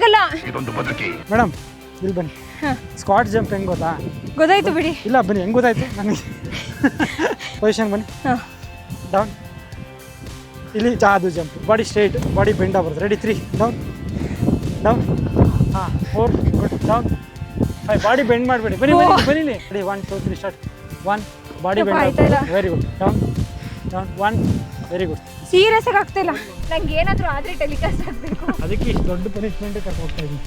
ಆಗಲ್ಲ. ಮೇಡಮ್ ಇಲ್ಲಿ ಬನ್ನಿ. ಸ್ಕ್ವಾಟ್ ಜಂಪ್ ಹೆಂಗೆ ಗೊತ್ತಾಯ್ತು ಬಿಡಿ. ಇಲ್ಲ ಬನ್ನಿ, ಹೆಂಗೆ ಗೊತ್ತಾಯ್ತು ನನಗೆ. ಪೊಸಿಷನ್ ಬನ್ನಿ. ಡೌನ್. ಇಲ್ಲಿ ಅದು jump, body straight, body bend ಆಗ್ಬಾರ್ದು. Ready 3 down down. 4 good down. 5 body bend ಮಾಡಬೇಡಿ. ಬನ್ನಿ ಬನ್ನಿ ready 1 2 3 start. 1 body bend. Very good. Down down 1 very good. Serious ಆಗಿ ಆಗ್ತಿಲ್ಲ ನಂಗೆ. ಏನಾದರೂ ಆದರೆ ಟೆಲಿಕಾಸ್ಟ್ ಆಗಬೇಕು. ಅದಕ್ಕೆ ಇಷ್ಟು ದೊಡ್ಡ ಪನಿಷ್ಮೆಂಟ್ ಕರ್ಕೊಂಡು ಹೋಗ್ತಾ ಇದ್ದೀನಿ.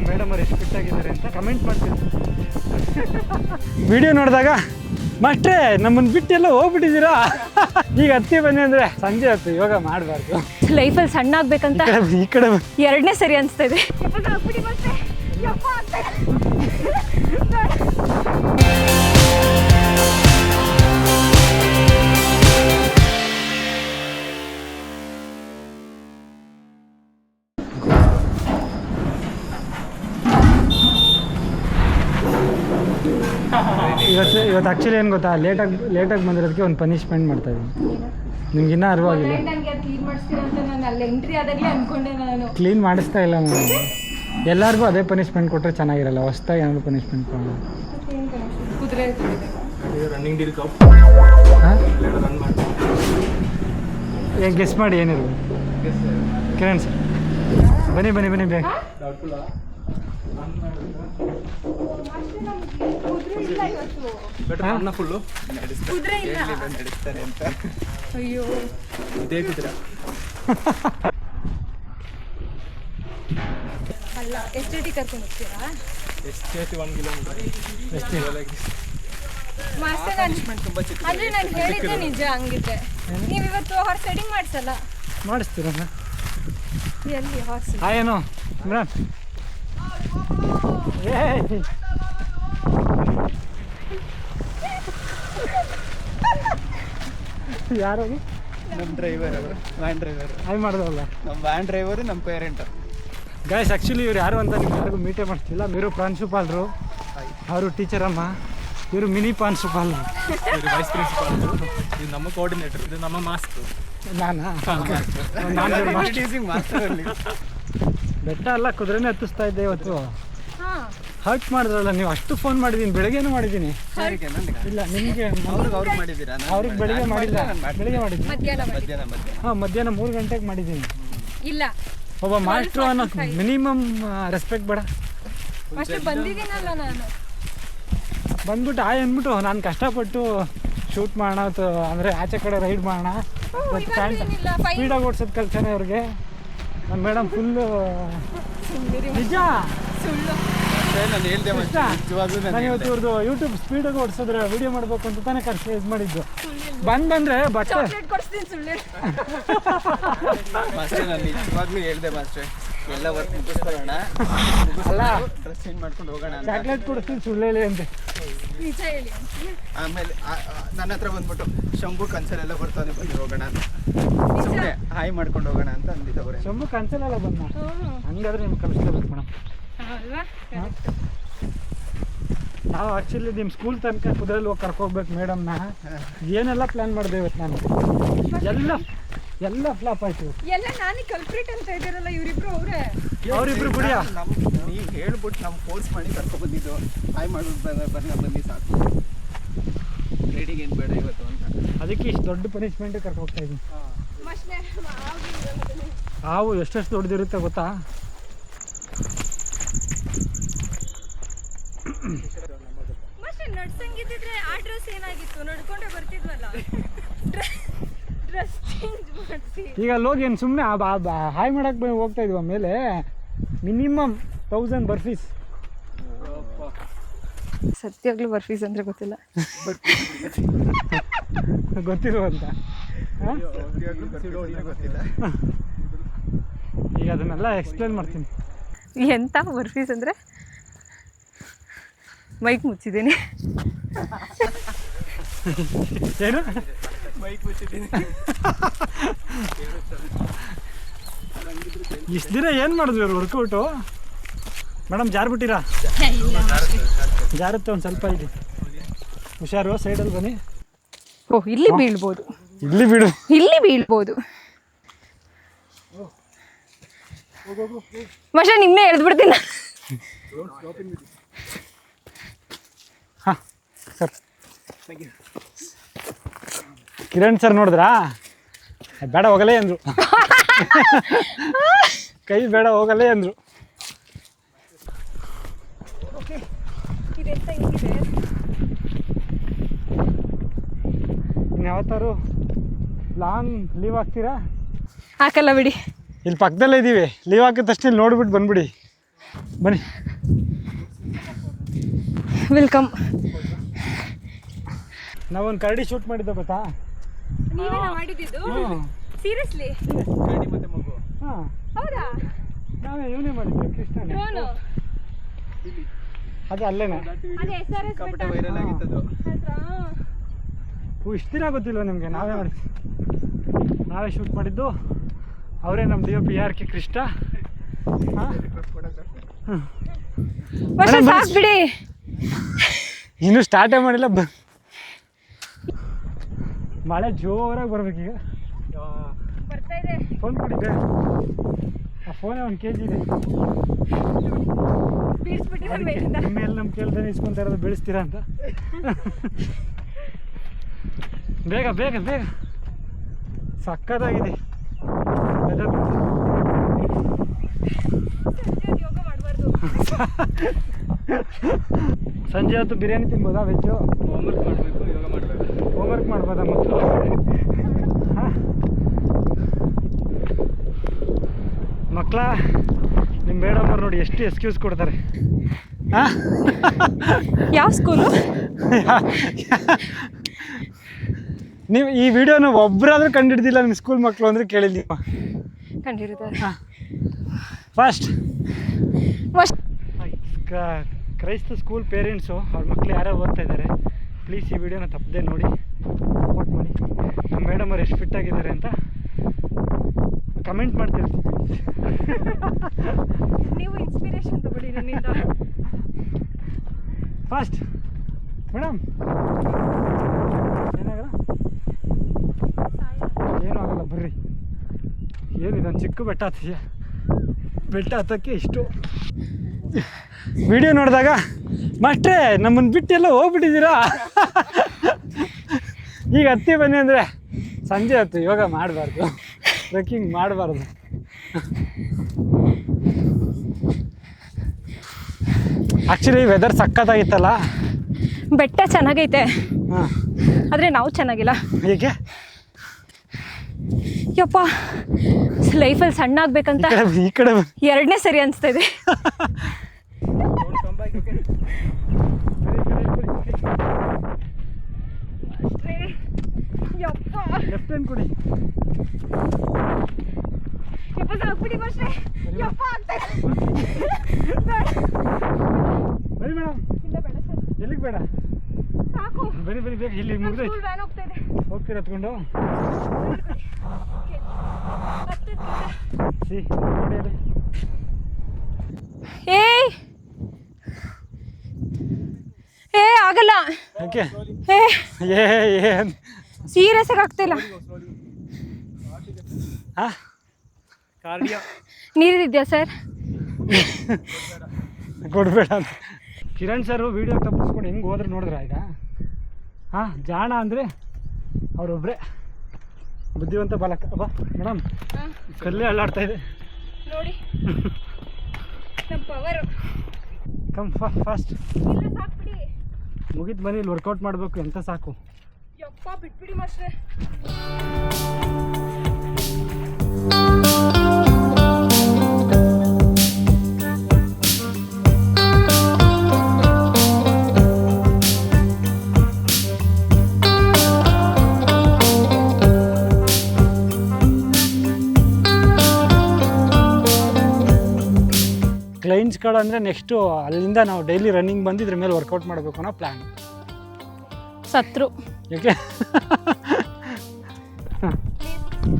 ಮೇಡಮ್ ಅವ್ರು ಎಷ್ಟು ಫಿಟ್ ಆಗಿದ್ದಾರೆ ಅಂತ ಕಮೆಂಟ್ ಮಾಡ್ತೀನಿ. ವಿಡಿಯೋ ನೋಡಿದಾಗ ಮಾಸ್ಟ್ರೇ ನಮ್ಮನ್ನು ಬಿಟ್ಟೆಲ್ಲ ಹೋಗ್ಬಿಟ್ಟಿದ್ದೀರಾ, ಈಗ ಹತ್ತಿ ಬನ್ನಿ ಅಂದರೆ ಸಂಜೆ ಹೊತ್ತು ಯೋಗ ಮಾಡಬಾರ್ದು. ಲೈಫಲ್ಲಿ ಸಣ್ಣ ಆಗ್ಬೇಕಂತ ಈ ಕಡೆ ಎರಡನೇ ಸರಿ ಅನಿಸ್ತಾ ಇದೆ. ಇವತ್ತು ಆ್ಯಕ್ಚುಲಿ ಏನು ಗೊತ್ತಾ, ಲೇಟಾಗಿ ಬಂದಿರೋದಕ್ಕೆ ಒಂದು ಪನಿಷ್ಮೆಂಟ್ ಮಾಡ್ತಾ ಇದ್ದೀನಿ. ನಿಮ್ಗೆ ಇನ್ನೂ ಅರಿವಾಗಿಲ್ಲ. ಕ್ಲೀನ್ ಮಾಡಿಸ್ತಾ ಇಲ್ಲ ಮೇಡಮ್. ಎಲ್ಲರಿಗೂ ಅದೇ ಪನಿಷ್ಮೆಂಟ್ ಕೊಟ್ಟರೆ ಚೆನ್ನಾಗಿರಲ್ಲ. ಹೊಸ್ದಾಗಿ ಏನಾದ್ರು ಪನಿಷ್ಮೆಂಟ್ ಕೊಡೋಣ. ಏನು ಗೆಸ್ ಮಾಡಿ ಏನಿರ್ಬೋದು? ಕಿರಣ್ ಸರ್ ಬನ್ನಿ ಬನ್ನಿ ಬನ್ನಿ ಬೇಗ. ಅಯ್ಯೋ ಇದೇ ಕುದುರೆ ಅಲ್ಲ. ಎಸ್ಟೇಟಿ ಕರ್ಕೊಂಡು ಹೋಗ್ತೀರಾ? ಎಸ್ಟೇಟಿ 1 ಕಿಲೋಮೀಟರ್. ಮಾಸ್ಟರ್ ಅಂದರೆ ನಾನು ಹೇಳಿದ್ದೆ ನಿಜ. ಹಂಗಿದ್ರೆ ನೀವು ಇವತ್ತು ಹಾರ್ಸ್ ರೈಡಿಂಗ್ ಮಾಡಿಸಲ್ಲ? ಮಾಡಿಸ್ತೀರ ಎಲ್ಲಿ ಹಾರ್ಸ್? ಏನು ಮೇಡಮ್ ಯಾರು ನಮ್ಮ ಡ್ರೈವರ್ ಅವರು, ವ್ಯಾನ್ ಡ್ರೈವರ್. ಹಾಯ್ ಮಾಡಿದವಲ್ಲ ನಮ್ಮ ವ್ಯಾನ್ ಡ್ರೈವರು, ನಮ್ಮ ಪೇರೆಂಟ್. ಗೈಸ್ ಆ್ಯಕ್ಚುಲಿ ಇವ್ರು ಯಾರು ಅಂತ ನಿಮ್ಗೆ ಯಾರಿಗೂ ಮೀಟೇ ಮಾಡ್ತಿಲ್ಲ. ಇವರು ಪ್ರಾಂಶುಪಾಲರು, ಅವರು ಟೀಚರಮ್ಮ, ಇವರು ಮಿನಿ ಪ್ರಾಂಶುಪಾಲರು, ಇವರು ವೈಸ್ ಪ್ರಿನ್ಸಿಪಾಲ್ರು, ಇದು ನಮ್ಮ ಕೋಆರ್ಡಿನೇಟರ್, ಇದು ನಮ್ಮ ಮಾಸ್ಟರ್. ಬೆಟ್ಟ ಎಲ್ಲ ಕುದುರೆನೇ ಹತ್ತಿಸ್ತಾ ಇದ್ದೆ ಇವತ್ತು. ಹರ್ಟ್ ಮಾಡಿದ್ರಲ್ಲ ನೀವು. ಅಷ್ಟು ಫೋನ್ ಮಾಡಿದ್ದೀನಿ, ಬೆಳಗ್ಗೆನೂ ಮಾಡಿದ್ದೀನಿ. ಇಲ್ಲ ನಿಮಗೆ ಅವ್ರಿಗೆ ಬೆಳಗ್ಗೆ ಮಾಡಿಲ್ಲ, ಬೆಳಗ್ಗೆ ಮಾಡಿದ್ದೀನಿ. ಮಧ್ಯಾಹ್ನ 3 ಗಂಟೆಗೆ ಮಾಡಿದ್ದೀನಿ. ಇಲ್ಲ ಒಬ್ಬ ಮಾಸ್ಟ್ರು ಅನ್ನೋ ಮಿನಿಮಮ್ ರೆಸ್ಪೆಕ್ಟ್ ಬೇಡ? ಬಂದಿದ್ದೀನಲ್ಲ ನಾನು. ಬಂದ್ಬಿಟ್ಟು ಅಂದ್ಬಿಟ್ಟು ನಾನು ಕಷ್ಟಪಟ್ಟು ಶೂಟ್ ಮಾಡೋಣ ಅಂದರೆ ಆಚೆ ಕಡೆ ರೈಡ್ ಮಾಡೋಣ, ಸ್ಪೀಡಾಗಿ ಓಡಿಸೋದು ಕಲ್ತಾನೆ ಅವ್ರಿಗೆ. ನಮ್ಮ ಮೇಡಮ್ ಫುಲ್ಲು ನಿಜ. ನಾನು ಇವತ್ತು ಇವ್ರದ್ದು ಯೂಟ್ಯೂಬ್ ಸ್ಪೀಡಾಗಿ ಓಡಿಸಿದ್ರೆ ವಿಡಿಯೋ ಮಾಡಬೇಕು ಅಂತ ತಾನೇ ಕರ್ಸಿ ಇದು ಮಾಡಿದ್ದು. ಬಂದರೆ ಬಟ್ಟೆ ಹೇಳ್ದೆ ಮಾಸ್ಟ್ರೆ, ಎಲ್ಲ ವರ್ಕ್ ಮುಗಿಸ್ಕೊಳ್ಳೋಣ, ಅಲ್ಲ ಡ್ರೆಸ್ ಚೇಂಜ್ ಮಾಡ್ಕೊಂಡು ಹೋಗೋಣ, ಚಾಕ್ಲೇಟ್ ಕೊಡಿಸ್ತೀನಿ ಸುಳ್ಳು ಹೇಳಿ ಅಂತೆ. ಆಮೇಲೆ ನನ್ನ ಹತ್ರ ಬಂದ್ಬಿಟ್ಟು ಶಂಭು ಕನ್ಸಲೆಲ್ಲ ಬರ್ತಾನೆ, ಬಂದು ಹೋಗೋಣ ಅಂತ ಸುಮ್ಮನೆ ಹಾಯ್ ಮಾಡ್ಕೊಂಡು ಹೋಗೋಣ ಅಂತ ಅಂದಿದ್ದವ್ರೆ. ಶಂಭು ಕನ್ಸಲೆಲ್ಲ ಬಂದ. ಹಂಗಾದ್ರೆ ನಿಮ್ಗೆ ಕಲಿಸ್ಲೇಬೇಕು ಮೇಡಮ್. ನಾವು ಆ್ಯಕ್ಚುಲಿ ನಿಮ್ಮ ಸ್ಕೂಲ್ ತನಕ ಕುದುರೆಯಲ್ಲಿ ಹೋಗಿ ಕರ್ಕೋಗ್ಬೇಕು ಮೇಡಮ್ನ. ಏನೆಲ್ಲ ಪ್ಲ್ಯಾನ್ ಮಾಡಿದೆ ಇವತ್ತು ನಾನು. ಎಲ್ಲ ಫ್ಲಾಪ್ ಆಯ್ತು. ಎಲ್ಲ ನಾನೇ ಕಲ್ಪ್ರಿಟ್ ಅಂತ ಇದ್ದೀರಲ್ಲ ಇವರಿಬ್ರು. ಅವರಿಬ್ರು ಬಿಡಿಯಾ? ನೀವು ಹೇಳ್ಬಿಟ್ಟು ನಾವು ಫೋರ್ಸ್ ಮಾಡಿ ಕರ್ಕೊಬಂದಿದ್ದು. ಹಾಯ್ ಮಾಡ್ಬಿಟ್ಟು ಬಂದು ಸಾಕು, ರೇಡಿಂಗ್ ಏನು ಬೇಡ ಇವತ್ತು ಅಂತ. ಅದಕ್ಕೆ ಇಷ್ಟು ದೊಡ್ಡ ಪನಿಷ್ಮೆಂಟ್ ಕರ್ಕೋಗ್ತಾ ಇದ್ದೀನಿ. ಹಾವು ಎಷ್ಟೆಷ್ಟು ದೊಡ್ಡದಿರುತ್ತೆ ಗೊತ್ತಾ? ನಡ್ಸಂಗಿದ್ರೆ ಆ ಡ್ರೆಸ್ ಏನಾಗಿತ್ತು? ನಡ್ಕೊಂಡೆ ಬರ್ತಿದ್ವಲ್ಲ. ಡ್ರೆಸ್ ಚೇಂಜ್ ಮಾಡಿಸಿ ಈಗ ಲೋಗಿ ಏನು ಸುಮ್ಮನೆ ಹಾಯ್ ಮಾಡಕ್ಕೆ ಹೋಗ್ತಾ ಇದ್ವಿ. ಆಮೇಲೆ ಮಿನಿಮಮ್ 1000 ಬರ್ಫೀಸ್. ಸತ್ಯಾಗ್ಲೂ ಬರ್ಫೀಸ್ ಅಂದರೆ ಗೊತ್ತಿಲ್ಲ. ಗೊತ್ತಿರುವಂತ ಗೊತ್ತಿಲ್ಲ. ಈಗ ಅದನ್ನೆಲ್ಲ ಎಕ್ಸ್ಪ್ಲೇನ್ ಮಾಡ್ತೀನಿ. ಎಂಥ ಬರ್ಫೀಸ್ ಅಂದರೆ ಮೈಕ್ ಮುಚ್ಚಿದ್ದೀನಿ. ಏನು ಮೈಕ್ ಮುಚ್ಚಿದ್ದೀನಿ. ಇಷ್ಟು ದಿನ ಏನು ಮಾಡಿದ್ವಿ ಇವ್ರು ವರ್ಕೌಟು? ಮೇಡಮ್ ಜಾರ್ಬಿಟ್ಟಿರಾ? ಜಾರುತ್ತೆ ಒಂದು ಸ್ವಲ್ಪ. ಇದೆ ಹುಷಾರು, ಸೈಡಲ್ಲಿ ಬನ್ನಿ. ಓಹ್, ಇಲ್ಲಿ ಬೀಳ್ಬೋದು. ಇಲ್ಲಿ ಬಿಡು, ಇಲ್ಲಿ ಬೀಳ್ಬೋದು. ಮಾಸ್ಟರ್ ನಿಮ್ಮನ್ನೇ ಎಳ್ದ್ಬಿಡ್ತೀನಿ. ಹಾಂ ಸರ್ ಕಿರಣ್ ಸರ್ ನೋಡಿದ್ರಾ ಬೇಡ ಹೋಗಲೇ ಅಂದರು. ಕೈ ಬೇಡ ಹೋಗಲೇ ಅಂದರು. ಇದೆಂತ ಹಿಂಗಿದೆ? ಇನ್ಯಾವತ್ತಾರು ಲಾಂಗ್ ಲೀವ್ ಹಾಕ್ತೀರಾ? ಹಾಕಲ್ಲ ಬಿಡಿ. ಇಲ್ಲಿ ಪಕ್ಕದಲ್ಲೇ ಇದ್ದೀವಿ. ಲೀವ್ ಹಾಕಿದ ತಕ್ಷಣ ಇಲ್ಲಿ ನೋಡ್ಬಿಟ್ಟು ಬಂದ್ಬಿಡಿ. ಬನ್ನಿ. ವೆಲ್ಕಮ್. ನಾವೊಂದು ಕರಡಿ ಶೂಟ್ ಮಾಡಿದ್ದೆ ಗೊತ್ತಾ? ನೀವೇನ ಮಾಡಿದ್ದು? ಸೀರಿಯಸ್ಲಿ? ಗಾಡಿ ಮತ್ತೆ ಮಗು. ಹಾಂ ಹೌದಾ? ನಾವೇ ಇವನೇ ಮಾಡಿದ್ವಿ ಕೃಷ್ಣನೇ. ಡ್ರೋನ್. ಅದು ಅಲ್ಲೇನೆ. ಅದೇ SRS ಸಿಕ್ಕಾಪಟ್ಟೆ ವೈರಲ್ ಆಗಿತ್ತದು. ಇಷ್ಟು ದಿನ ಗೊತ್ತಿಲ್ವ ನಿಮಗೆ? ನಾವೇ ಮಾಡಿದ್ವಿ. ನಾವೇ ಶೂಟ್ ಮಾಡಿದ್ದು. ಅವರೇ ನಮ್ಮ DOP ARK ಕೃಷ್ಣ. ಮಾಸ್ಟರ್ ಸಾಕು ಬಿಡಿ. ಇನ್ನೂ ಸ್ಟಾರ್ಟೇ ಮಾಡಿಲ್ಲ. ಮಳೆ ಜೋರಾಗಿ ಬರ್ಬೇಕೀಗ. ಬರ್ತಾ ಇದೆ. ಫೋನ್ ಕೊಟ್ಟಿದ್ದೆ. ಆ ಫೋನೇ 1 kg ಇದೆ. ಬೀಳಿಸ್ಬಿಟ್ಟಿದೆ ಮೇಲಿಂದ. ಮೇಲೆ ನಮ್ಮ ಕೇಳ್ತಾನೆ ಇಸ್ಕೊಂತ ಇರೋದು ಬೆಳೆಸ್ತೀರಾ ಅಂತ. ಬೇಗ ಬೇಗ ಬೇಗ. ಸಕ್ಕತ್ತಾಗಿದೆ. ಯೋಗ ಮಾಡಬಾರ್ದು. ಸಂಜೆ ಹೊತ್ತು ಬಿರಿಯಾನಿ ತಿನ್ಬೋದಾ? ವೆಜ್ಜು ಹೋಮ್ವರ್ಕ್ ಮಾಡಬೇಕು, ಯೋಗ ಮಾಡಬೇಕು. ಹೋಮ್ವರ್ಕ್ ಮಾಡ್ಬೋದಾ ಮಕ್ಕಳು? ಮಕ್ಕಳ ನಿಮ್ಮ ಮೇಡಮ್ ನೋಡಿ ಎಷ್ಟು ಎಕ್ಸ್ಕ್ಯೂಸ್ ಕೊಡ್ತಾರೆ. ಯಾವ ಸ್ಕೂಲು? ನೀವು ಈ ವಿಡಿಯೋನ ಒಬ್ಬರಾದ್ರೂ ಕಂಡಿಡ್ದಿಲ್ಲ ನಿಮ್ಮ ಸ್ಕೂಲ್ ಮಕ್ಕಳು ಅಂದರೆ ಕೇಳಿದ್ದೀವ. ಕಂಡಿಡ್ತಾರೆ. ಫಸ್ಟ್ ಕ್ರೈಸ್ತ ಸ್ಕೂಲ್ ಪೇರೆಂಟ್ಸು ಅವ್ರ ಮಕ್ಕಳು ಯಾರೋ ಓದ್ತಾ ಇದ್ದಾರೆ. ಪ್ಲೀಸ್ ಈ ವಿಡಿಯೋನ ತಪ್ಪದೆ ನೋಡಿ, ಸಪೋರ್ಟ್ ಮಾಡಿ. ನಮ್ಮ ಮೇಡಮ್ ಅವ್ರು ಎಷ್ಟು ಫಿಟ್ ಆಗಿದ್ದಾರೆ ಅಂತ ಕಮೆಂಟ್ ಮಾಡ್ತೀವಿ. ನೀವು ಇನ್ಸ್ಪಿರೇಷನ್ ತಗೊಳ್ಳಿ ನನ್ನಿಂದ. Fast madam. ಏನಾಗಲ್ಲ, ಏನೂ ಆಗಲ್ಲ ಬರ್ರಿ. ಏನಿದೊಂದು ಚಿಕ್ಕ ಬೆಟ್ಟ ಹತ್ತಿದೆಯಾ? ಬೆಟ್ಟ ಹತ್ತಕ್ಕೆ ಇಷ್ಟು. ವಿಡಿಯೋ ನೋಡಿದಾಗ ಮಾಸ್ಟ್ರೇ ನಮ್ಮನ್ನು ಬಿಟ್ಟೆಲ್ಲ ಹೋಗ್ಬಿಟ್ಟಿದ್ದೀರಾ, ಈಗ ಹತ್ತಿ ಬನ್ನಿ ಅಂದರೆ ಸಂಜೆ ಹೊತ್ತು ಯೋಗ ಮಾಡಬಾರ್ದು, ಟ್ರೆಕ್ಕಿಂಗ್ ಮಾಡಬಾರ್ದು. ಆ್ಯಕ್ಚುಲಿ ವೆದರ್ ಸಕ್ಕತ್ತಾಗಿತ್ತಲ್ಲ. ಬೆಟ್ಟ ಚೆನ್ನಾಗೈತೆ, ಹಾಂ, ಆದರೆ ನಾವು ಚೆನ್ನಾಗಿಲ್ಲ. ಹೀಗೆ ಯಪ್ಪ ಲೈಫಲ್ಲಿ ಸಣ್ಣ ಆಗ್ಬೇಕಂತ ಈ ಕಡೆ 2ನೇ ಸರಿ ಅನಿಸ್ತಾ ಇದೆ. ಯಪ್ಪ ಲೆಫ್ಟ್ ಹ್ಯಾಂಡ್ ಕೊಡಿ. ಯಪ್ಪ ಸಾಕ್ಬಿಡಿ ಬಸ್ರೆ. ಯಪ್ಪ ಆಗ್ತಾ ಇದೆ. ಬರೀ ಮೇಡಮ್. ಇಲ್ಲ ಬೇಡ ಸರ್. ಎಲ್ಲಿಗೆ ಬೇಡ? ಸಾಕು. ಬರೀ ಬರೀ ಬೇಗ ಇಲ್ಲಿ ಮುಗಿದೈತೆ. ಸ್ಕೂಲ್ ವ್ಯಾನ್ ಹೋಗ್ತಾ ಇದೆ. ಹೋಗ್ತೀರ ಹತ್ಕೊಂಡು? ಸಿ ನೋಡಿ ಅಲ್ಲಿ. ಆಗಲ್ಲ. ಓಕೆ. ಏನು ಸೀರಿಯಸ್ ಆಗಿ ಆಗ್ತಾ ಇಲ್ಲ. ಹಾಂ, ಕಾರ್ಡಿಯೋ ನೀರಿದ್ಯಾ ಸರ್? ಕೊಡಬೇಡ ಅಂತ. ಕಿರಣ್ ಸರ್ ವೀಡಿಯೋ ತಪ್ಪಿಸ್ಕೊಂಡು ಹೆಂಗೆ ಹೋದ್ರೆ ನೋಡಿದ್ರ ಈಗ? ಹಾಂ, ಜಾಣ ಅಂದರೆ ಅವರೊಬ್ಬರೇ ಬುದ್ಧಿವಂತ ಬಾಲಕ. ಅಬ್ಬಾ ಮೇಡಮ್, ಕಲ್ಲೇ ಅಲ್ಲಾಡ್ತಾ ಇದೆ ನೋಡಿ ನಮ್ಮ ಪವರು. Come fast. ಇಲ್ಲ ಸಾಕ್ಬಿಡಿ. ಮುಗಿದ ಬನ್ನಿ, ಇಲ್ಲಿ ವರ್ಕೌಟ್ ಮಾಡಬೇಕು. ಎಂತ ಸಾಕು. ಯಪ್ಪ ಬಿಟ್ಬಿಡಿ ಮಾಸ್ಟ್ರೆ. ಕ್ಲೈಂಟ್ಸ್ ಕಾರ್ಡ್ ಅಂದರೆ ನೆಕ್ಸ್ಟು ಅಲ್ಲಿಂದ ನಾವು ಡೈಲಿ ರನ್ನಿಂಗ್ ಬಂದು ಇದ್ರ ಮೇಲೆ ವರ್ಕೌಟ್ ಮಾಡಬೇಕು ಅನ್ನೋ ಪ್ಲ್ಯಾನ್. ಸತ್ರು. ಯಾಕೆ?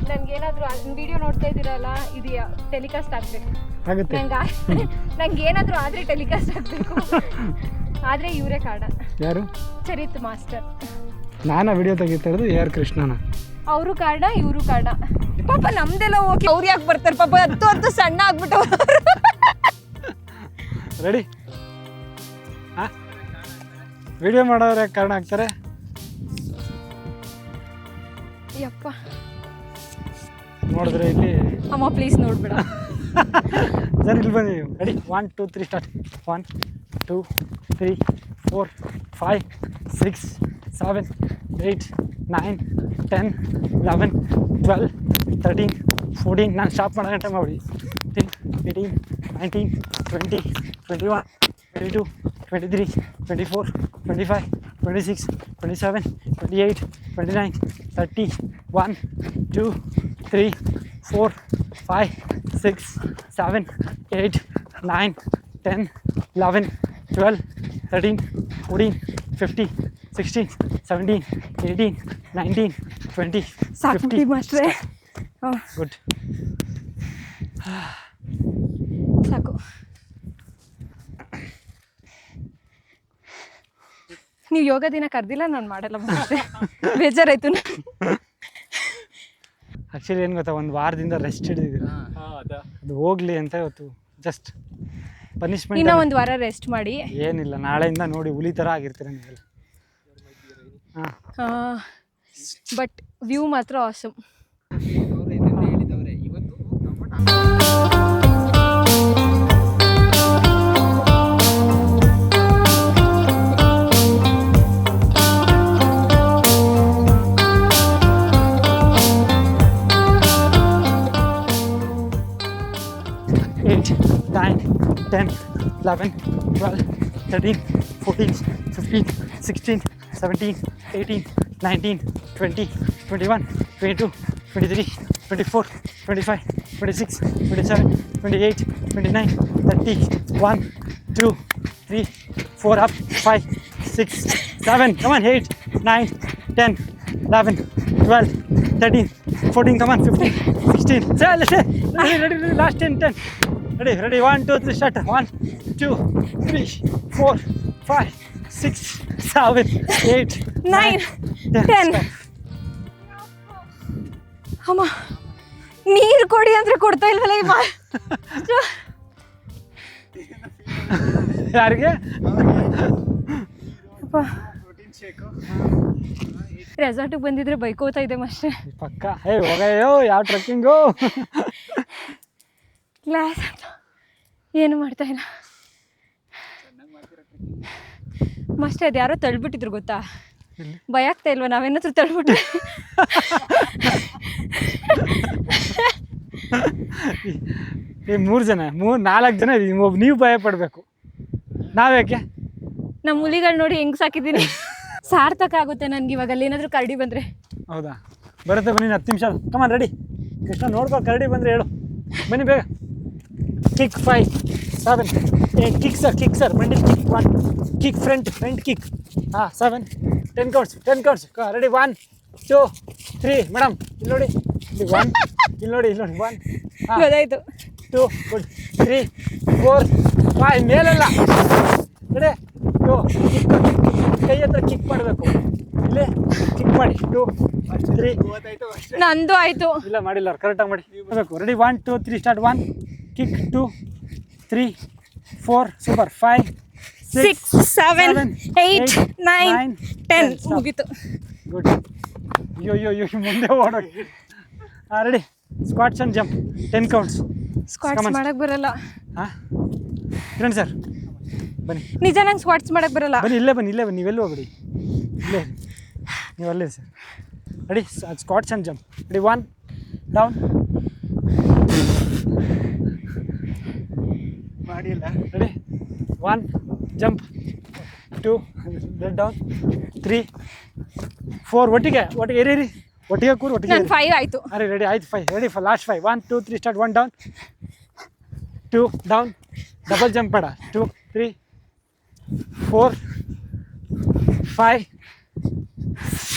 ನನಗೇನಾದರೂ ವಿಡಿಯೋ ನೋಡ್ತಾ ಇದ್ದೀರಲ್ಲ, ಇದು ಟೆಲಿಕಾಸ್ಟ್ ಆಗಬೇಕು. ಆಗುತ್ತೆ. ನಂಗೆ ಏನಾದರೂ ಆದರೆ ಟೆಲಿಕಾಸ್ಟ್ ಆಗಬೇಕು. ಆದರೆ ಇವರೇ ಕಾರಣ. ಯಾರು? ಚರಿತ್ ಮಾಸ್ಟರ್. ನಾನು ವಿಡಿಯೋ ತೆಗಿತಾ ಇರೋದು AR ಕೃಷ್ಣನ. ಅವರು ಕಾರಣ, ಇವರು ಕಾರಣ. ಪಾಪ ನಮ್ದೆಲ್ಲ ಹೋಗಿ ಅವ್ರು ಯಾಕೆ ಬರ್ತಾರೆ ಪಾಪ ಹತ್ತು ಸಣ್ಣ ಆಗ್ಬಿಟ್ಟು ರೆಡಿ ಹಾಂ ವಿಡಿಯೋ ಮಾಡೋರು ಯಾಕೆ ಕಾರಣ ಆಗ್ತಾರೆ ಯಪ್ಪ ನೋಡಿದ್ರೆ ಇಲ್ಲಿ ಅಮ್ಮ ಪ್ಲೀಸ್ ನೋಡ್ಬೇಡ ಸರ್ ಇಲ್ಲಿ ಬನ್ನಿ ನೀವು ರೆಡಿ 1 2 3 ಸ್ಟಾರ್ಟ್ 1 2 3 4 5 6 7 8 9 10 11 12 13 14 ನಾನು ಸ್ಟಾಪ್ ಮಾಡೋ ಗಂಟೆ ಮಾಡಿ 18 19 20 21 22 23 24 25 26 27 28 29 30 1 2 3 4 5 6 7 8 9 10 11 12 13 14 15 16 17 18 19 20 ಸಾಕು 50 ಮಾಸ್ಟ್ರೆ ಗುಡ್ ಸಾಕು ನೀವು ಯೋಗ ದಿನ ಕರೆದಿಲ್ಲ ನಾನು ಮಾಡಲ್ಲ ಮಾಸ್ಟ್ರೆ ಬೇಜಾರಾಯ್ತು ಆ್ಯಕ್ಚುಲಿ ಏನು ಗೊತ್ತಾ ಒಂದು ವಾರದಿಂದ ರೆಸ್ಟ್ ಹಿಡಿದಿದ್ದೀರ ಅದು ಹೋಗ್ಲಿ ಅಂತ ಇವತ್ತು ಜಸ್ಟ್ ಪನಿಷ್ಮೆಂಟ್ ಇನ್ನೂ ಒಂದು ವಾರ ರೆಸ್ಟ್ ಮಾಡಿ ಏನಿಲ್ಲ ನಾಳೆಯಿಂದ ನೋಡಿ ಹುಲಿ ಥರ ಆಗಿರ್ತೀರ ನೀವೆಲ್ಲ ಹಾಂ ಬಟ್ ವ್ಯೂ ಮಾತ್ರ ಆಸಮ್ ಹೇಳಿದವ್ರೆ ಇವತ್ತು Eight, 9, 10, 11, 12, 13, 14, 15, 16, 17, 18, 19, 20, 21, 22, 23, 24, 25, 26, 27, 28, 29, 30, 1, 2, 3, 4 up, 5, 6, 7, come on, 8, 9, 10, 11, 12, 13, 14, come on, 15, 16, say, let's say, ready, last 10, ready, 1, 2, 3, start, 1, 2, 3, 4, 5, 6, 7, 8, 9, 10. ಅಮ್ಮ ನೀರು ಕೊಡಿ ಅಂದ್ರೆ ಕೊಡ್ತಾ ಇಲ್ವಲ್ಲ ಈ ಯಾರಿಗೆ ರೆಸಾರ್ಟಿಗೆ ಬಂದಿದ್ರೆ ಬೈಕೋತಾ ಇದೆ ಅಷ್ಟೇ ಪಕ್ಕ ಹೋಗಯ್ಯೋ ಯಾವ ಟ್ರೆಕ್ಕಿಂಗು ಕ್ಲಾಸ್ ಏನು ಮಾಡ್ತಾ ಇಲ್ಲ ಮಸ್ತ್ ಅದು ಯಾರೋ ತಳ್ಬಿಟ್ಟಿದ್ರು ಗೊತ್ತಾ ಭಯ ಆಗ್ತಾ ಇಲ್ವಾ ನಾವೇನಾದ್ರೂ ತಳ್ಬಿಟ್ರೆ ಈ 3 ಜನ 4 ಜನ ಇದೀವಿ ಒಬ್ಬ ನೀವು ಭಯ ಪಡಬೇಕು ನಾವ್ಯಾಕೆ ನಮ್ಮ ಹುಲಿಗಳು ನೋಡಿ ಹೆಂಗ್ ಸಾಕಿದ್ದೀನಿ ಸಾರ್ಥಕ ಆಗುತ್ತೆ ನನಗೆ ಇವಾಗ ಅಲ್ಲಿ ಏನಾದರೂ ಕರಡಿ ಬಂದರೆ ಹೌದಾ ಬರುತ್ತೆ ಬನ್ನಿ 10 ನಿಮಿಷ ಕಮಾನ್ ರೆಡಿ ಕೃಷ್ಣ ನೋಡ್ಕೊ ಕರಡಿ ಬಂದರೆ ಹೇಳು ಬನ್ನಿ ಬೇಗ ಕಿಕ್ 5 7 8 ಕಿಕ್ ಸರ್ ಮಂಡಿ ಕಿಕ್ 1 ಕಿಕ್ ಫ್ರಂಟ್ ಕಿಕ್ ಹಾಂ 7 10 ಕೌಂಟ್ಸ್ ರೆಡಿ 1 2 3 ಮೇಡಮ್ ಇಲ್ಲಿ ನೋಡಿ ಇಲ್ಲಿ ನೋಡಿ 1 ಗೊತ್ತಾಯ್ತು 2 ಗುಡ್ 3 4 5 ಮೇಲೆಲ್ಲ ರೆಡಿ 2 ಕೈ ಹತ್ರ ಕಿಕ್ ಮಾಡಬೇಕು ಇಲ್ಲೇ ಕಿಕ್ ಮಾಡಿ 2 3 ನಂದು ಆಯ್ತು ಇಲ್ಲ ಮಾಡಿಲ್ಲ ಕರೆಕ್ಟಾಗಿ ಮಾಡಿ ಬೇಕು ರೆಡಿ 1 2 3 ಸ್ಟಾರ್ಟ್ 1 ಕಿಕ್ 2 3 4 ಸೂಪರ್ 5 6 7 8 9 10 ಮುಗೀತು ಗುಡ್ ಅಯ್ಯೋ ಮುಂದೆ ಓಡೋಕೆ ಹಾಂ ready squats and jump 10 counts squats ಮಾಡಕ್ ಬರಲ್ಲ ಹಾಂ ಕಿರಣ್ ಸರ್ ಬನ್ನಿ ನಿಜ ನಂಗೆ ಸ್ಕ್ವಾಟ್ಸ್ ಮಾಡಕ್ ಬರಲ್ಲ ಬನ್ನಿ ಇಲ್ಲೇ ಬನ್ನಿ ನೀವೆಲ್ಲೂ ಹೋಗ್ಬಿಡಿ ಇಲ್ಲೇ ನೀವು ಅಲ್ಲೇ sir ready squats and jump ready 1 down ಮಾಡಿಲ್ಲ ರೆಡಿ 1 ಜಂಪ್ 2 ಡೌನ್ 3 4 ಒಟ್ಟಿಗೆ ಏರಿ ಒಟ್ಟಿಗೆ ಕೂರು ಒಟ್ಟಿಗೆ ನಾನು 5 ಆಯ್ತು ಅರೆ ರೆಡಿ ಆಯ್ತು 5 ready for last 5 1 2 3 start 1 down 2 down double jump ಬೇಡ 2 3 4 5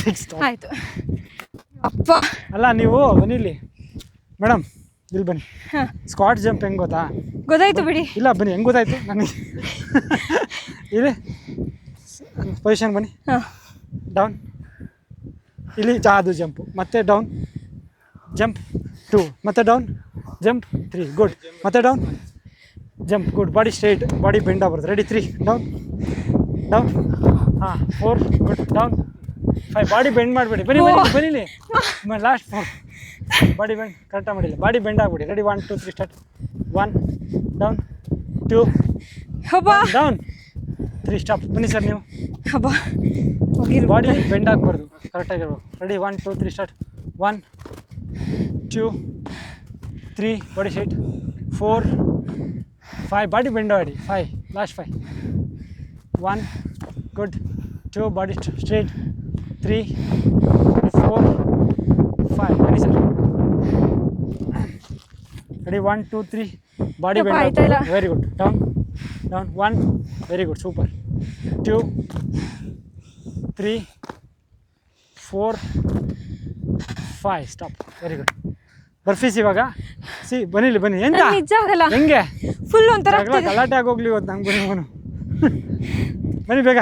6 ಆಯ್ತು ಅಪ್ಪ ಅಲ್ಲ ನೀವು ಬನ್ನಿ ಇಲ್ಲಿ ಮೇಡಮ್ ಇಲ್ಲಿ ಬನ್ನಿ ಹಾಂ ಸ್ಕ್ವಾಟ್ ಜಂಪ್ ಹೆಂಗೆ ಗೊತ್ತಾ ಗೊತ್ತಾಯ್ತು ಬಿಡಿ ಇಲ್ಲ ಬನ್ನಿ ಹೆಂಗೆ ಗೊತ್ತಾಯ್ತು ನನಗೆ ಇಲ್ಲಿ ಪೊಸಿಷನ್ ಬನ್ನಿ ಹಾಂ ಡೌನ್ ಇಲ್ಲಿ ಅದು ಜಂಪು ಮತ್ತೆ ಡೌನ್ ಜಂಪ್ 2 ಮತ್ತೆ ಡೌನ್ ಜಂಪ್ 3 ಗುಡ್ ಮತ್ತೆ down jump good body straight body bend ಆಗ್ಬಾರ್ದು ರೆಡಿ 3 ಡೌನ್ ಡೌನ್ ಹಾಂ 4 ಗುಡ್ ಡೌನ್ 5 ಬಾಡಿ ಬೆಂಡ್ ಮಾಡಬೇಡಿ ಬನ್ನಿ ಲಾಸ್ಟ್ 4 ಬಾಡಿ ಬೆಂಡ್ ಕರೆಕ್ಟಾಗಿ ಮಾಡಿಲ್ಲ ಬಾಡಿ ಬೆಂಡ್ ಆಗ್ಬಿಡಿ ready 1 2 3 start 1 down 2 down 3 stop ಬನ್ನಿ ಸರ್ ನೀವು ಬಾಡಿ ಬೆಂಡ್ ಆಗಬಾರ್ದು ಕರೆಕ್ಟಾಗಿರ್ಬೇಕು ready 1 2 3 start 1 2 3 body straight 4 5 body bend ಮಾಡಿ 5 ಲಾಸ್ಟ್ 5 1 ಗುಡ್ 2 ಬಾಡಿ ಸ್ಟ್ರೈಟ್ 3 4 5 ಬನ್ನಿ sir ready 1 2 3 body bend very good down down 1 very good super 2 3 4 5 stop very good ಬರ್ಫೀಸ್ ಇವಾಗ ಬನ್ನಿ ಎಂತ ನಿಜ ಆಗಲ್ಲ ಹೆಂಗೆ ಫುಲ್ ಒಂಥರ ಗಲಾಟೆ ಆಗೋಗ್ಲಿ ಇವತ್ತು ನಂಗೆ ಬನ್ನಿ ಬನ್ನಿ ಬೇಗ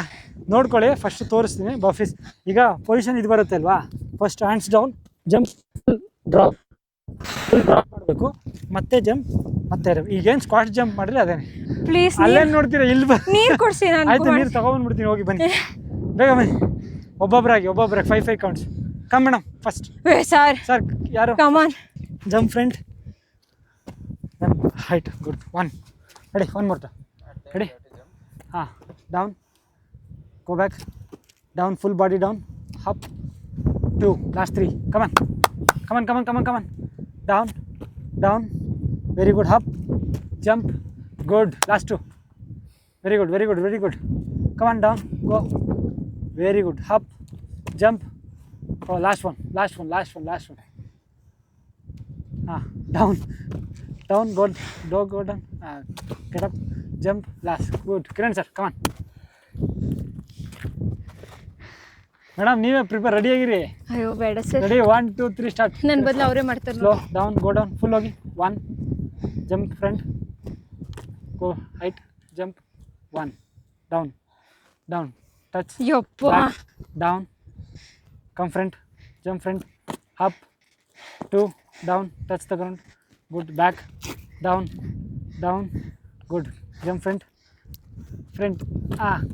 ನೋಡ್ಕೊಳ್ಳಿ ಫಸ್ಟ್ ತೋರಿಸ್ತೀನಿ ಬರ್ಫೀಸ್ ಈಗ ಪೊಸಿಷನ್ ಇದು ಬರುತ್ತೆ ಅಲ್ವಾ first hands down jump drop full drop ಮಾಡಬೇಕು ಮತ್ತೆ ಜಂಪ್ ಮತ್ತೆ ಈಗೇನು ಸ್ಕ್ವಾಟ್ ಜಂಪ್ ಮಾಡಿದ್ರೆ ಅದೇನೆ ಪ್ಲೀಸ್ ಅಲ್ಲೇನು ನೋಡ್ತೀರಾ ಇಲ್ಲಿ ನೀರು ಕೊಡಿಸಿ ಆಯ್ತು ನೀರು ತಗೊಂಡ್ಬಿಡ್ತೀನಿ ಹೋಗಿ ಬನ್ನಿ ಬೇಗ ಬನ್ನಿ ಒಬ್ಬೊಬ್ಬರಾಗಿ 5 counts come madam first sir ಯಾರು come on jump friend height good 1 ready 1 more ready ಹಾಂ down go back down full body down up 2 last 3 come on down very good up jump good last 2 very good come on down go very good up jump last one ಹಾಂ down go down get up jump last good Kiran sir come on madam ನೀವೇ prepare ready ಆಗಿರಿ ಅಯ್ಯೋ ಬೇಡ sir ready 1 2 3 start ನನ್ನ ಬದಲು ಅವರೇ ಮಾಡ್ತಾರೆ slow down go down full ಹೋಗಿ 1 ಜಂಪ್ ಫ್ರಂಟ್ ಗೋ ಹೈಟ್ ಜಂಪ್ 1 ಡೌನ್ ಟಚ್ ಯಪ್ಪ down come front jump front up 2 down touch the ground good back down good jump front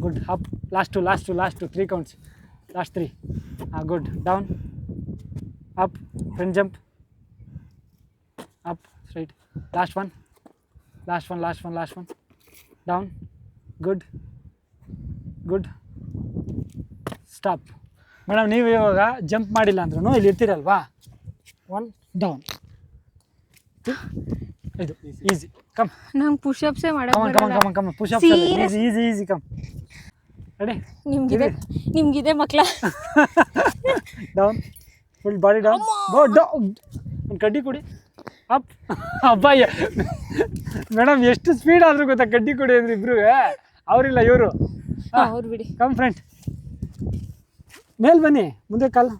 good up last 2 3 counts last 3 good down up front jump up straight last one down good stop madam ನೀವು ಇವಾಗ jump ಮಾಡಿಲ್ಲ ಅಂದ್ರೂ ಇಲ್ಲಿ ಇರ್ತೀರಲ್ವಾ 1 down ಇದು easy come ನಂಗೆ ಪುಷಪ್ಸೇ come pushup easy come ready ನಿಮ್ಗಿದೆ ಮಕ್ಕಳ ಡೌನ್ ಫುಲ್ ಬಾಡಿ ಡೌನ್ ಒಂದು ಕಡ್ಡಿ ಕೊಡಿ ಅಪ್ ಅಬ್ಬಯ್ಯ ಮೇಡಮ್ ಎಷ್ಟು ಸ್ಪೀಡ್ ಆದರೂ ಗೊತ್ತಾ ಕಡ್ಡಿ ಕೊಡಿ ಅಂದ್ರೆ ಇಬ್ರು ಅವರಿಲ್ಲ ಇವರು ಅವ್ರು ಬಿಡಿ ಕಮ್ ಫ್ರೆಂಡ್ ಮೇಲ್ ಬನ್ನಿ ಮುಂದೆ ಕಾಲ್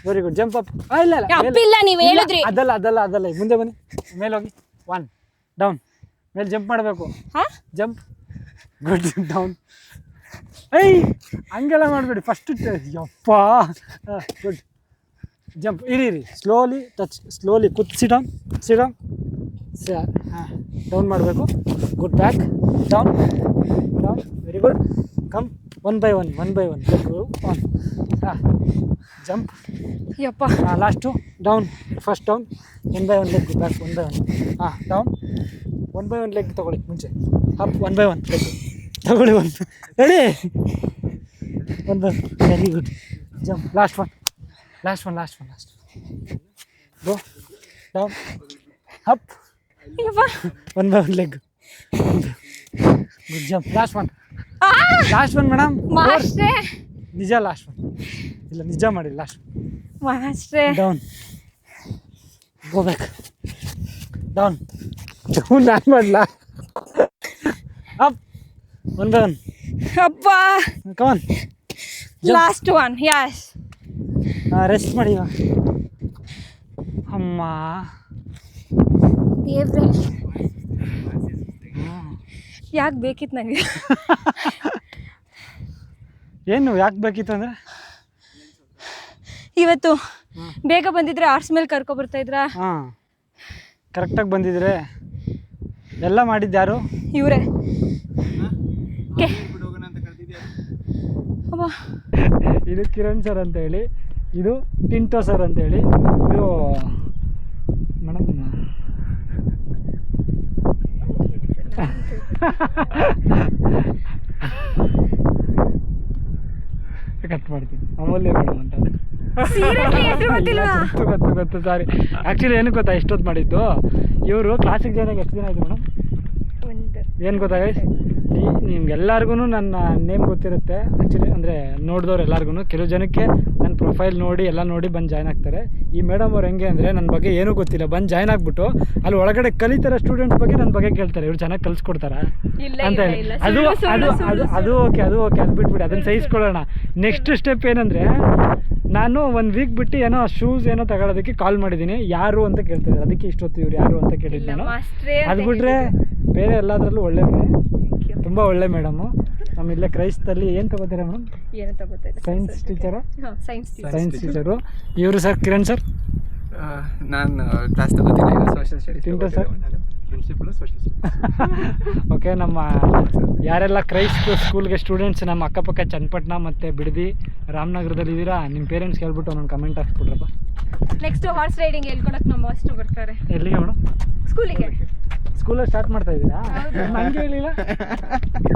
ವೆರಿ ಗುಡ್ ಜಂಪ್ ಅಪ್ ಇಲ್ಲ ನೀವು ಹೇಳಿದ್ರಿ ಅದಲ್ಲ ಮುಂದೆ ಬನ್ನಿ ಮೇಲೆ ಹೋಗಿ 1 ಡೌನ್ ಮೇಲೆ ಜಂಪ್ ಮಾಡಬೇಕು ಜಂಪ್ ಗುಡ್ ಡೌನ್ ಹಂಗೆಲ್ಲ ಮಾಡಬೇಡಿ ಫಸ್ಟ್ ಯಪ್ಪ ಗುಡ್ ಜಂಪ್ ಇರಿ ಸ್ಲೋಲಿ ಸಿಡೌನ್ ಡೌನ್ ಮಾಡಬೇಕು good back down very good come 1 by 1 jump ಯಪ್ಪ last down first down 1 by 1 leg back 1 by 1 down 1 by 1 leg ತೊಗೊಳ್ಳಿ ಮುಂಚೆ ಅಪ್ 1 by 1 ಲೆಗ್ ತಗೊಳ್ಳಿ 1 ready 1 by 1 very good jump last one go down up ಯಪ್ಪ 1 by 1 leg good jump last one madam ಮಾಸ್ಟ್ರೇ ನಿಜ last one ಇಲ್ಲ ನಿಜ ಮಾಡಿ last ಮಾಸ್ಟ್ರೇ down go back down ನಾನು ಮಾಡಲ ಅಪ್ 1 by 1 ಅಬ್ಬಾ come on last one yes rest ಮಾಡಿ ಇವಾಗ ಅಮ್ಮ ದೇವ್ರೆ ಯಾಕೆ ಬೇಕಿತ್ತು ನನಗೆ ಏನು ಯಾಕೆ ಬೇಕಿತ್ತು ಅಂದರೆ ಇವತ್ತು ಬೇಗ ಬಂದಿದ್ರೆ ಆರ್ಟ್ಸ್ ಮೇಲೆ ಕರ್ಕೊಬರ್ತಾ ಇದ್ರಾ? ಹಾಂ ಕರೆಕ್ಟಾಗಿ ಬಂದಿದ್ರೆ ಎಲ್ಲ ಮಾಡಿದ್ದು ಯಾರು? ಇವರೇ. ಹೋಗೋಣ ಅಂತ ಕರೆದಿದ್ಯಾ? ಇದು ಕಿರಣ್ ಸರ್ ಅಂತೇಳಿ, ಇದು ಟಿಂಟೋ ಸರ್ ಅಂತೇಳಿ, ಇದು ಮೇಡಮ್ ಕಟ್ ಮಾಡ್ತೀನಿ ಅಮೂಲ್ಯ ಮೇಡಮ್ ಅಂತ. ಗೊತ್ತು ಸಾರಿ. ಆ್ಯಕ್ಚುಲಿ ಏನು ಗೊತ್ತಾ ಇಷ್ಟೊತ್ತು ಮಾಡಿದ್ದು, ಇವರು ಕ್ಲಾಸಿಗೆ ಜಾಯ್ನ್ ಆಗಿ ಎಷ್ಟು ದಿನ ಆಯಿತು ಮೇಡಮ್? ಏನು ಗೊತ್ತಾ ನಿಮ್ಗೆಲ್ಲರಿಗೂ ನನ್ನ ನೇಮ್ ಗೊತ್ತಿರುತ್ತೆ ಆ್ಯಕ್ಚುಲಿ, ಅಂದರೆ ನೋಡಿದವ್ರು ಎಲ್ಲರಿಗೂ. ಕೆಲವು ಜನಕ್ಕೆ ನನ್ನ ಪ್ರೊಫೈಲ್ ನೋಡಿ ಎಲ್ಲ ನೋಡಿ ಬಂದು ಜಾಯ್ನ್ ಆಗ್ತಾರೆ. ಈ ಮೇಡಮ್ ಅವ್ರು ಹೆಂಗೆ ಅಂದರೆ ನನ್ನ ಬಗ್ಗೆ ಏನೂ ಗೊತ್ತಿಲ್ಲ, ಬಂದು ಜಾಯ್ನ್ ಆಗಿಬಿಟ್ಟು ಅಲ್ಲಿ ಒಳಗಡೆ ಕಲಿತಾರೆ ಸ್ಟೂಡೆಂಟ್ಸ್ ಬಗ್ಗೆ ನನ್ನ ಬಗ್ಗೆ ಕೇಳ್ತಾರೆ, ಇವ್ರು ಚೆನ್ನಾಗಿ ಕಲಿಸ್ಕೊಡ್ತಾರಾ ಅಂತ ಹೇಳಿ. ಅದು ಅದು ಅದು ಅದು ಓಕೆ, ಅದು ಓಕೆ, ಅದು ಬಿಟ್ಬಿಡಿ, ಅದನ್ನು ಸಹಿಸ್ಕೊಳ್ಳೋಣ. ನೆಕ್ಸ್ಟ್ ಸ್ಟೆಪ್ ಏನಂದರೆ, ನಾನು 1 ವೀಕ್ ಬಿಟ್ಟು ಏನೋ ಶೂಸ್ ಏನೋ ತಗೊಳ್ಳೋದಕ್ಕೆ ಕಾಲ್ ಮಾಡಿದ್ದೀನಿ, ಯಾರು ಅಂತ ಕೇಳ್ತಿದ್ದಾರೆ. ಅದಕ್ಕೆ ಇಷ್ಟೊತ್ತು ಇವ್ರು ಯಾರು ಅಂತ ಕೇಳಿದ್ದು ನಾನು. ಅದು ಬಿಟ್ಟರೆ ಬೇರೆ ಎಲ್ಲದರಲ್ಲೂ ಒಳ್ಳೆಯವರೇ, ತುಂಬ ಒಳ್ಳೆ ಮೇಡಮು. ನಮ್ಮ ಇಲ್ಲೇ ಕ್ರೈಸ್ತಲ್ಲಿ ಏನು ತಗೋತೀರಾ ಮೇಡಮ್? ಏನು ತಗೋತಾರೆ? Science teacher. Science teacher. ಇವರು ಸರ್ ಕಿರಣ್ ಸರ್. ನಾನು ಕ್ಲಾಸ್ ತಗೋತೀನಿ, ಸೋಷಿಯಲ್ ಸ್ಟಡೀಸ್. ಟಿಂಟೋ ಸರ್ ಪ್ರಿನ್ಸಿಪಲ್ ಸೋಷಿಯಲ್ ಓಕೆ. ನಮ್ಮ ಯಾರೆಲ್ಲ ಕ್ರೈಸ್ತ ಸ್ಕೂಲ್ಗೆ ಸ್ಟೂಡೆಂಟ್ಸ್ ನಮ್ಮ ಅಕ್ಕಪಕ್ಕ ಚನ್ನಪಟ್ಟಣ ಮತ್ತು ಬಿಡದಿ ರಾಮನಗರದಲ್ಲಿ ಇದ್ದೀರಾ, ನಿಮ್ಮ ಪೇರೆಂಟ್ಸ್ಗೆ ಹೇಳ್ಬಿಟ್ಟು ಒಂದೊಂದು ಕಮೆಂಟ್ ಹಾಕ್ಬಿಟ್ರಪ್ಪ. ನೆಕ್ಸ್ಟ್ ಹಾರ್ಸ್ ರೈಡಿಂಗ್ ಹೇಳ್ಕೊಡಕ್ಕೆ ನಮ್ಮ ಮಾಸ್ಟರ್ ಬರ್ತಾರೆ. ಎಲ್ಲಿಗೆ ಮೇಡಮ್? ಸ್ಕೂಲಿಗೆ. ಸ್ಕೂಲಲ್ಲಿ ಸ್ಟಾರ್ಟ್ ಮಾಡ್ತಾ ಇದ್ದೀರಾ? ನನಗೆ ಹೇಳಿಲ್ಲ.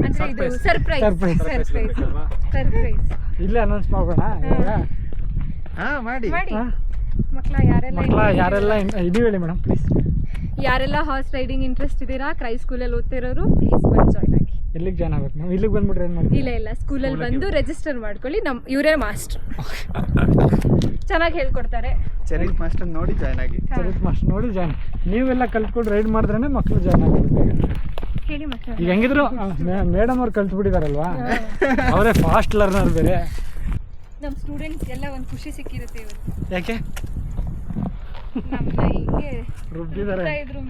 ಅಂದ್ರೆ ಇದು ಸರ್ಪ್ರೈಸ್. ಇಲ್ಲೇ ಅನೌನ್ಸ್ ಮಾಡೋಣ ಇವಾಗ. ಮಾಡಿ ಮಕ್ಕಳ ಯಾರೆಲ್ಲ ಇದು ಹೇಳಿ ಮೇಡಮ್ ಪ್ಲೀಸ್. ಯಾರೆಲ್ಲ ಹಾರ್ಸ್ ರೈಡಿಂಗ್ ಇಂಟ್ರೆಸ್ಟ್ ಇದ್ದೀರಾ, ಕ್ರೈ ಸ್ಕೂಲಲ್ಲಿ ಓದ್ತಿರೋರು ಪ್ಲೀಸ್ ಬಂದು ಜಾಯ್ನ್ ಆಗಿ. ಎಲ್ಲಿಗೆ ಜಾಯ್ನ್ ಆಗ್ಬೇಕು ನಾವು? ಇಲ್ಲಿಗೆ ಬಂದ್ಬಿಟ್ರೆ ಏನು ಮಾಡಿ? ಇಲ್ಲ ಸ್ಕೂಲಲ್ಲಿ ಬಂದು ರಿಜಿಸ್ಟರ್ ಮಾಡ್ಕೊಳ್ಳಿ. ಇವರೇ ಮಾಸ್ಟರ್, ಚೆನ್ನಾಗಿ ಹೇಳ್ಕೊಡ್ತಾರೆ. ಚರಿತ್ ಮಾಸ್ಟರ್ ನೋಡಿ ಜಾಯ್ನ್ ಆಗಿ. ಚರಿತ್ ಮಾಸ್ಟರ್ ನೋಡಿ ಜಾಯ್ನ್. ನೀವೆಲ್ಲ ಕಲ್ತ್ಕೊಂಡು ರೈಡ್ ಮಾಡಿದ್ರೇ ಮಕ್ಕಳು ಜಾಯ್ನ್ ಆಗಬೇಕು. ಹೇಳಿ ಮಾಸ್ಟರ್. ಈಗ ಹೆಂಗಿದ್ರು ಮೇಡಮ್ ಅವ್ರು ಕಲ್ತ್ಬಿಟ್ಟಿದಾರಲ್ವಾ, ಅವರೇ ಫಾಸ್ಟ್ ಲರ್ನರ್ ಬೇರೆ. ನಮ್ಮ ಸ್ಟೂಡೆಂಟ್ಸ್ ಎಲ್ಲ ಒಂದು ಖುಷಿ ಸಿಕ್ಕಿರುತ್ತೆ ಇವತ್ತು. ಯಾಕೆ? ನಮ್ಮನ್ನ ಹಿಂಗೆ ರುಬ್ಬಿದ್ದಾರೆ ಇದ್ರು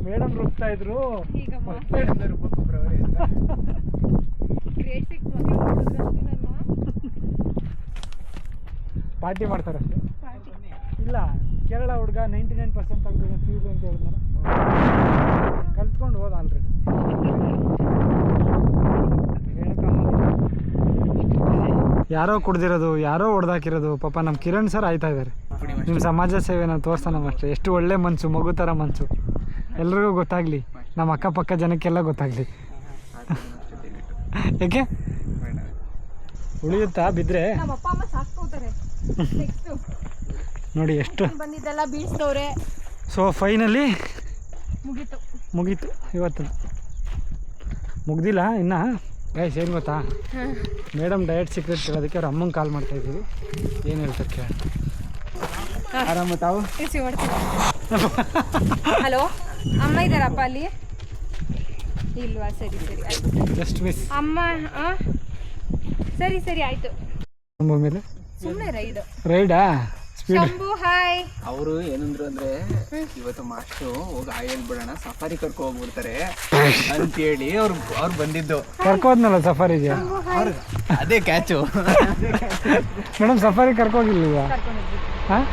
ಮೇಡಮ್ ರುಬ್ತಾ ಇದ್ರು. ಈಗ ಗ್ರೇಡ್ 6 ಪಾರ್ಟಿ ಮಾಡ್ತಾರೆ ಅಷ್ಟೇ. ಇಲ್ಲ, ಕೇರಳ ಹುಡುಗ 99% ತೆಗೆದು ಫೀಲ್ ಅಂತ ಹೇಳಿದ್ನಲ್ಲ, ಕಲ್ತ್ಕೊಂಡು ಹೋದ ಆಲ್ರೆಡಿ. ಯಾರೋ ಕುಡ್ದಿರೋದು, ಯಾರೋ ಹೊಡೆದಾಕಿರೋದು, ಪಾಪ ನಮ್ಮ ಕಿರಣ್ ಸರ್ ಆಯ್ತಾ ಇದ್ದಾರೆ. ನಿಮ್ಮ ಸಮಾಜ ಸೇವೆನ ತೋರಿಸ್ತಾನೆ ಅಷ್ಟೇ. ಎಷ್ಟು ಒಳ್ಳೆ ಮನಸ್ಸು, ಮಗು ಥರ ಮನಸ್ಸು. ಎಲ್ರಿಗೂ ಗೊತ್ತಾಗಲಿ, ನಮ್ಮ ಅಕ್ಕಪಕ್ಕ ಜನಕ್ಕೆಲ್ಲ ಗೊತ್ತಾಗಲಿ. ಯಾಕೆ ಉಳಿಯುತ್ತಾ ಬಿದ್ದರೆ? ನಮ್ಮ ಅಪ್ಪ ಅಮ್ಮ ಸಾಕ್ಕೋತಾರೆ. ನೋಡಿ ಎಷ್ಟು ಬಂದಿದ್ದೆಲ್ಲ ಬೀಳ್ಸ್ತವ್ರೆ. ಸೊ ಫೈನಲಿ ಮುಗೀತು ಇವತ್ತು. ಮುಗ್ದಿಲ್ಲ ಇನ್ನು. ಗೈಸ್ ಏನು ಗೊತ್ತಾ, ಮೇಡಮ್ ಡಯಟ್ ಸೀಕ್ರೆಟ್ ಕೇಳೋದಕ್ಕೆ ಅವ್ರ ಅಮ್ಮಂಗೆ ಕಾಲ್ ಮಾಡ್ತಾ ಇದ್ದೀವಿ. ಏನು ಹೇಳ್ತಾರೆ ಕೇಳ. ಆರಾಮ ತಾವು? ಹಲೋ, ಅಮ್ಮ ಇದ್ದಾರಪ್ಪ ಅಲ್ಲಿ? ಇಲ್ವಾ? ಸರಿ ಆಯ್ತು. ಜಸ್ಟ್ ಮಿಸ್ ಅಮ್ಮ. ಸರಿ ಆಯ್ತು. ಮೇಲೆ ಸುಮ್ಮನೆ ರೈಡಾ ಸ್ಪೀಡ್. ಹಾಯ್. ಅವರು ಏನಂದ್ರು ಅಂದ್ರೆ, ಇವತ್ತು ಮಾಸ್ಟ್ರು ಹೋಗಿ ಹಾಯ್ ಹೇಳ್ಬಿಡೋಣ, ಸಫಾರಿ ಕರ್ಕೊ ಹೋಗ್ಬಿಡ್ತಾರೆ ಅಂತೇಳಿ ಅವ್ರು ಬಂದಿದ್ದು. ಕರ್ಕೋದ್ನಲ್ಲ ಸಫಾರಿಗೆ. ಅದೇ ಕ್ಯಾಚು. ಮೇಡಮ್ ಸಫಾರಿ ಕರ್ಕೋಗಿಲ್ವಾ? ಕರ್ಕೊಂಡಿದ್ವಿ. ಹಾಂ